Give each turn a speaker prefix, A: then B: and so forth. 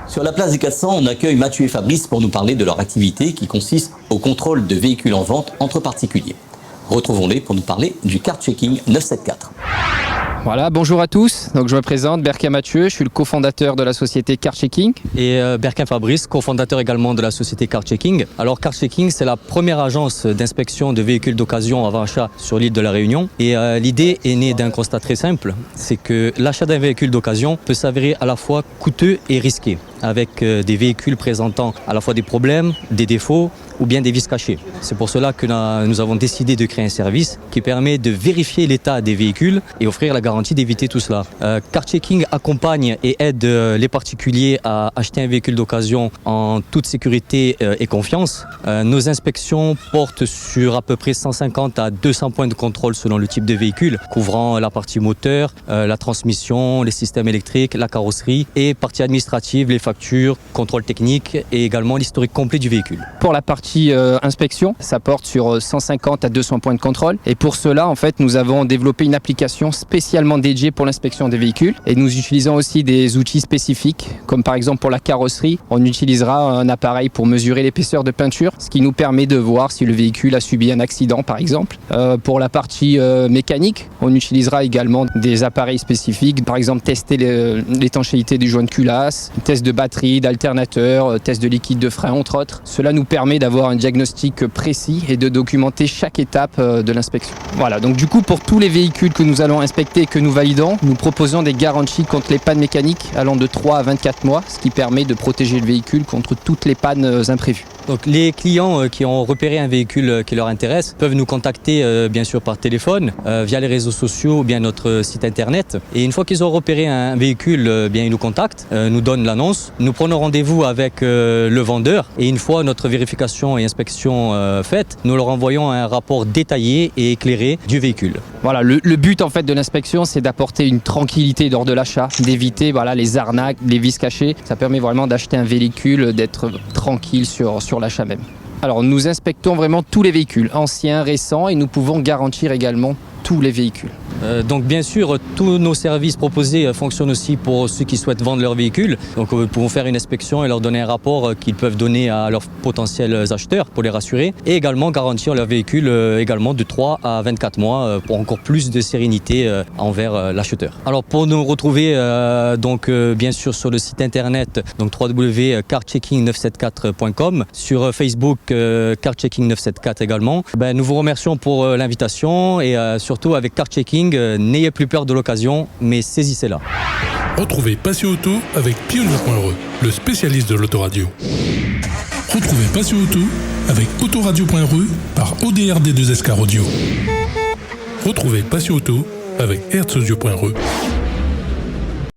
A: Sur la place des 400, on accueille Mathieu et Fabrice pour nous parler de leur activité qui consiste au contrôle de véhicules en vente entre particuliers. Retrouvons-les pour nous parler du Car Checking 974.
B: Voilà, bonjour à tous. Donc je me présente, Berquin Mathieu, je suis le cofondateur de la société Car Checking.
C: Et Berquin Fabrice, cofondateur également de la société Car Checking. Alors Car Checking, c'est la première agence d'inspection de véhicules d'occasion avant achat sur l'île de la Réunion. Et l'idée est née d'un constat très simple, c'est que l'achat d'un véhicule d'occasion peut s'avérer à la fois coûteux et risqué, avec des véhicules présentant à la fois des problèmes, des défauts ou bien des vices cachés. C'est pour cela que nous avons décidé de créer un service qui permet de vérifier l'état des véhicules et offrir la garantie d'éviter tout cela. Car Checking accompagne et aide les particuliers à acheter un véhicule d'occasion en toute sécurité et confiance. Nos inspections portent sur à peu près 150 à 200 points de contrôle selon le type de véhicule, couvrant la partie moteur, la transmission, les systèmes électriques, la carrosserie et partie administrative, les factures, contrôle technique et également l'historique complet du véhicule.
B: Pour la partie inspection, ça porte sur 150 à 200 points de contrôle. Et pour cela, en fait, nous avons développé une application spécialement dédiée pour l'inspection des véhicules. Et nous utilisons aussi des outils spécifiques, comme par exemple pour la carrosserie, on utilisera un appareil pour mesurer l'épaisseur de peinture, ce qui nous permet de voir si le véhicule a subi un accident, par exemple. Pour la partie mécanique, on utilisera également des appareils spécifiques, par exemple tester l'étanchéité du joint de culasse, test de batterie, d'alternateur, test de liquide de frein, entre autres. Cela nous permet d'avoir un diagnostic précis et de documenter chaque étape de l'inspection. Voilà, donc du coup pour tous les véhicules que nous allons inspecter et que nous validons, nous proposons des garanties contre les pannes mécaniques allant de 3 à 24 mois, ce qui permet de protéger le véhicule contre toutes les pannes imprévues.
C: Donc les clients qui ont repéré un véhicule qui leur intéresse peuvent nous contacter bien sûr par téléphone, via les réseaux sociaux ou bien notre site internet. Et une fois qu'ils ont repéré un véhicule, bien ils nous contactent, nous donnent l'annonce, nous prenons rendez-vous avec le vendeur et une fois notre vérification et inspection faite, nous leur envoyons un rapport détaillé et éclairé du véhicule.
B: Voilà, le but en fait de l'inspection, c'est d'apporter une tranquillité lors de l'achat, d'éviter les arnaques, les vices cachés. Ça permet vraiment d'acheter un véhicule, d'être tranquille sur l'achat même. Alors nous inspectons vraiment tous les véhicules, anciens, récents, et nous pouvons garantir également tous les véhicules.
C: Donc bien sûr, tous nos services proposés fonctionnent aussi pour ceux qui souhaitent vendre leur véhicule. Donc nous pouvons faire une inspection et leur donner un rapport qu'ils peuvent donner à leurs potentiels acheteurs pour les rassurer. Et également garantir leur véhicule également de 3 à 24 mois pour encore plus de sérénité envers l'acheteur. Alors pour nous retrouver bien sûr sur le site internet donc www.carchecking974.com, sur Facebook Carchecking974 également. Nous vous remercions pour l'invitation et surtout avec Car Checking, n'ayez plus peur de l'occasion, mais saisissez-la.
D: Retrouvez Passion Auto avec Pionnier.re, le spécialiste de l'autoradio. Retrouvez Passion Auto avec Autoradio.re par ODRD2SK Audio. Retrouvez Passion Auto avec Hertz Audio.re.